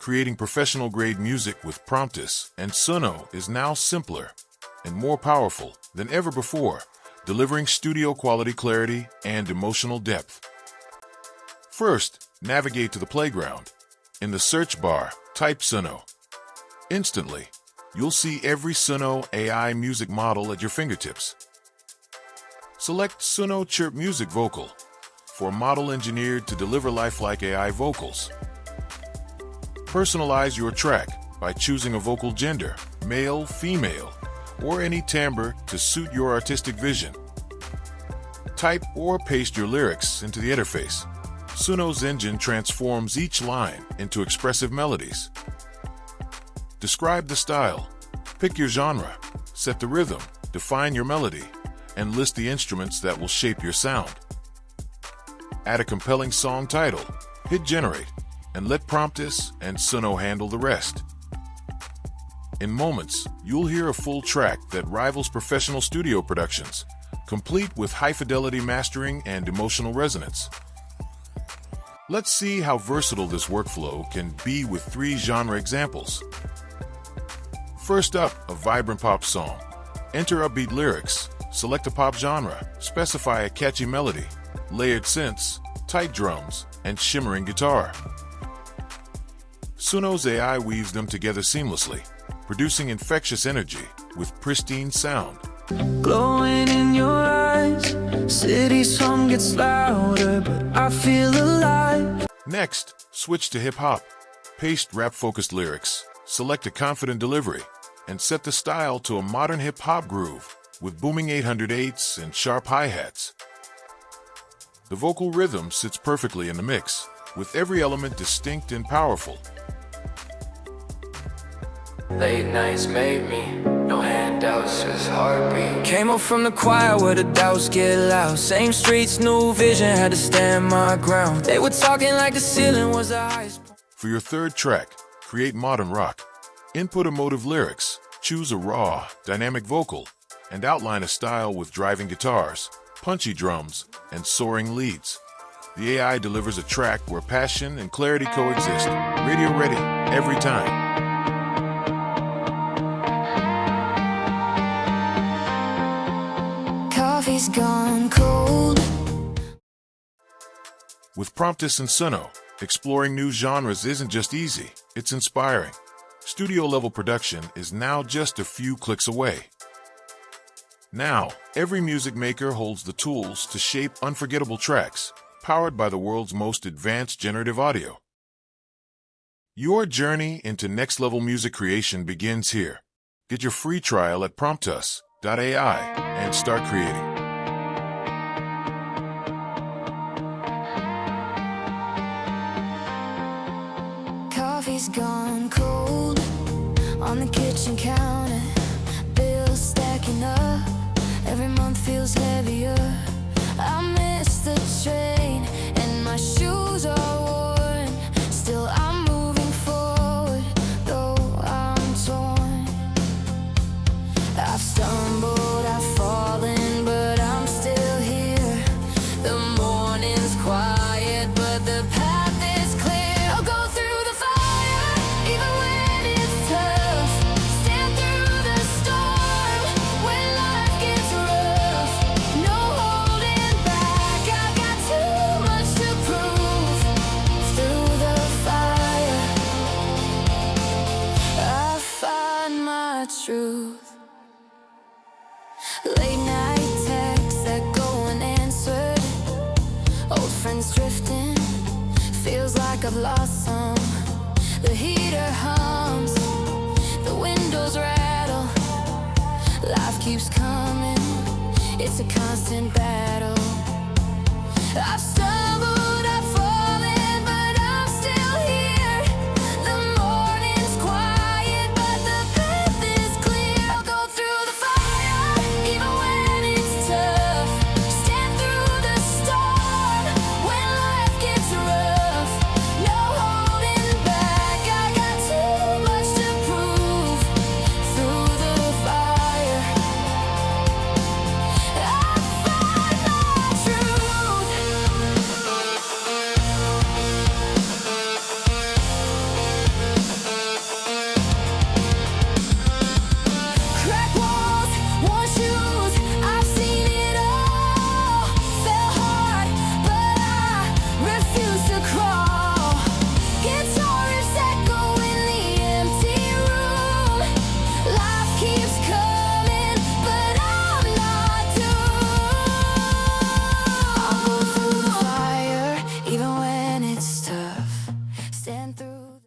Creating professional-grade music with Promptus and Suno is now simpler and more powerful than ever before, delivering studio-quality clarity and emotional depth. First, navigate to the playground. In the search bar, type Suno. Instantly, you'll see every Suno AI music model at your fingertips. Select Sono Chirp Music Vocal for a model engineered to deliver lifelike AI vocals. Personalize your track by choosing a vocal gender, male, female, or any timbre to suit your artistic vision. Type or paste your lyrics into the interface. Suno's engine transforms each line into expressive melodies. Describe the style, pick your genre, set the rhythm, define your melody, and list the instruments that will shape your sound. Add a compelling song title, hit generate, and let Promptus and Suno handle the rest. In moments, you'll hear a full track that rivals professional studio productions, complete with high-fidelity mastering and emotional resonance. Let's see how versatile this workflow can be with 3 genre examples. First up, a vibrant pop song. Enter upbeat lyrics, select a pop genre, specify a catchy melody, layered synths, tight drums, and shimmering guitar. Suno's AI weaves them together seamlessly, producing infectious energy with pristine sound. Glowing in your eyes, city's hum gets louder, but I feel alive. Next, switch to hip-hop. Paste rap-focused lyrics, select a confident delivery, and set the style to a modern hip-hop groove with booming 808s and sharp hi-hats. The vocal rhythm sits perfectly in the mix, with every element distinct and powerful. Late nights made me, no handouts, just heartbeat. Came up from the choir where the doubts get loud. Same streets, new vision, had to stand my ground. They were talking like the ceiling was the highest. For your third track, create modern rock. Input emotive lyrics, choose a raw, dynamic vocal, and outline a style with driving guitars, punchy drums, and soaring leads. The AI delivers a track where passion and clarity coexist, radio ready, every time. Coffee's gone cold. With Promptus and Suno, exploring new genres isn't just easy, it's inspiring. Studio-level production is now just a few clicks away. Now, every music maker holds the tools to shape unforgettable tracks, powered by the world's most advanced generative audio. Your journey into next-level music creation begins here. Get your free trial at promptus.ai and start creating. Coffee's gone cold on the kitchen counter. Bills stacking up. Every month feels heavier. I miss the train and my shoes are worn. Still I'm moving forward, though I'm torn. I've stumbled, I've fallen, but I'm still here. The morning's quiet, but the path is clear. I'll go through the fire, even when it's tough. Stand through the storm when life gets rough. No holding back, I've got too much to prove. Through the fire, I find my truth. Late night texts that go unanswered. Old friends drifting, feels like I've lost some. The heater hums, the windows rattle. Life keeps coming, it's a constant battle. I've stumbled